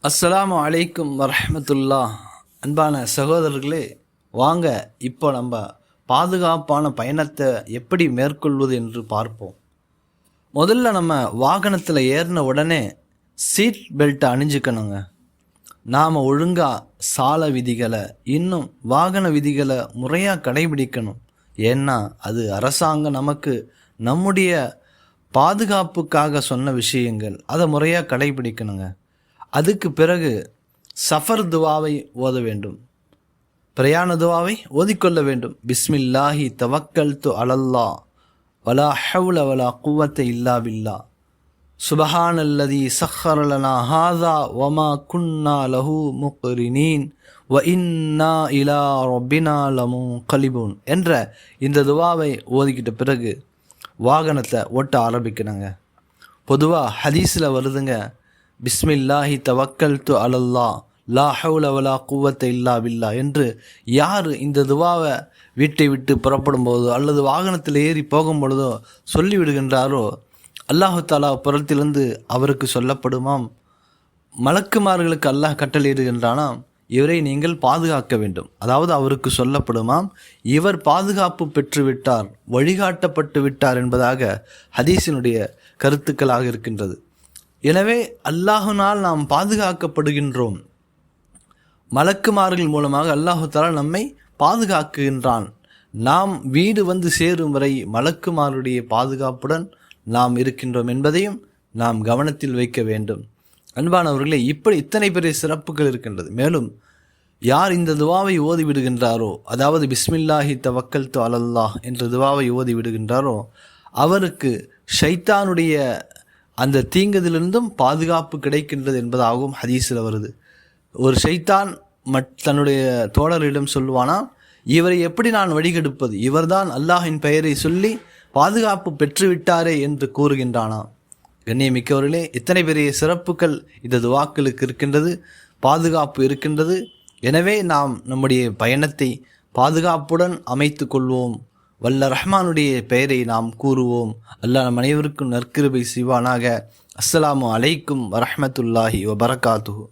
அஸ்ஸலாமு அலைக்கும் வரஹ்மத்துல்லாஹ். அன்பான சகோதரர்களே, வாங்க இப்போ நம்ம பாதுகாப்பான பயணத்தை எப்படி மேற்கொள்வது என்று பார்ப்போம். முதல்ல நம்ம வாகனத்தில் ஏறின உடனே சீட் பெல்ட்டை அணிஞ்சுக்கணுங்க. நாம் ஒழுங்காக சாலை விதிகளை இன்னும் வாகன விதிகளை முறையாக கடைபிடிக்கணும். ஏன்னா அது அரசாங்கம் நமக்கு நம்முடைய பாதுகாப்புக்காக சொன்ன விஷயங்கள், அதை முறையாக கடைபிடிக்கணுங்க. அதுக்கு பிறகு சஃபர் துவாவை ஓத வேண்டும், பிரயாண துவாவை ஓதிக்கொள்ள வேண்டும். பிஸ்மில்லாஹி தவக்கல்து அலல்லா வலா ஹவ்ல வலா குவத்த இல்லா பில்லா சுபஹானல்லதி சஹ்ஹர லனா ஹாதா வமா குன்னா லஹு முக்ரினீன் வ இன்னா இலா ரப்பினா லமுன்கலிபூன் என்ற இந்த துவாவை ஓதிக்கிட்ட பிறகு வாகனத்தை ஓட்ட ஆரம்பிக்கணுங்க. பொதுவாக ஹதீஸில் வருதுங்க, பிஸ்மில்லாஹி தவக்கல்து அலல்லா லா ஹவ்ல வலா குவத்த இல்லா பில்லா என்று யார் இந்த துவாவை வீட்டை விட்டு புறப்படும் போதோ அல்லது வாகனத்தில் ஏறி போகும் பொழுதோ சொல்லிவிடுகின்றாரோ, அல்லாஹு தாலா புறத்திலிருந்து அவருக்கு சொல்லப்படுமாம், மலக்குமார்களுக்கு அல்லாஹ் கட்டளையிடுகின்றானாம், இவரை நீங்கள் பாதுகாக்க வேண்டும். அதாவது அவருக்கு சொல்லப்படுமாம், இவர் பாதுகாப்பு பெற்று விட்டார், வழிகாட்டப்பட்டு விட்டார் என்பதாக ஹதீஸினுடைய கருத்துக்களாக இருக்கின்றது. எனவே அல்லாஹுனால் நாம் பாதுகாக்கப்படுகின்றோம். மலக்குமார்கள் மூலமாக அல்லாஹு தஆலா நம்மை பாதுகாக்குகின்றான். நாம் வீடு வந்து சேரும் வரை மலக்குமாருடைய பாதுகாப்புடன் நாம் இருக்கின்றோம் என்பதையும் நாம் கவனத்தில் வைக்க வேண்டும். அன்பானவர்களே, இப்படி இத்தனை பெரிய சிறப்புகள் இருக்கின்றது. மேலும் யார் இந்த துவாவை ஓதி விடுகின்றாரோ, அதாவது பிஸ்மில்லாஹி தவக்கல்து அலல்லாஹ் என்ற துவாவை ஓதி விடுகின்றாரோ, அவருக்கு ஷைத்தானுடைய அந்த தீங்கதிலிருந்தும் பாதுகாப்பு கிடைக்கின்றது என்பதாகவும் ஹதீஸில் வருது. ஒரு ஷைத்தான் தன்னுடைய தோழரிடம் சொல்லுவானா, இவரை எப்படி நான் வழிகெடுப்பது, இவர்தான் அல்லாஹின் பெயரை சொல்லி பாதுகாப்பு பெற்றுவிட்டாரே என்று கூறுகின்றானாம். கண்ணியமிக்கவர்களே, இத்தனை பெரிய சிறப்புகள் இந்த துவாக்களுக்கு இருக்கின்றது, பாதுகாப்பு இருக்கின்றது. எனவே நாம் நம்முடைய பயணத்தை பாதுகாப்புடன் அமைத்து கொள்வோம். வல்ல ரஹ்மானுடைய பெயரை நாம் கூறுவோம். அல்லாஹ் நம் அனைவருக்கும் நற்கிருபை செய்வானாக. அஸ்ஸலாமு அலைக்கும் வரஹ்மத்துல்லாஹி வபரகாத்துஹு.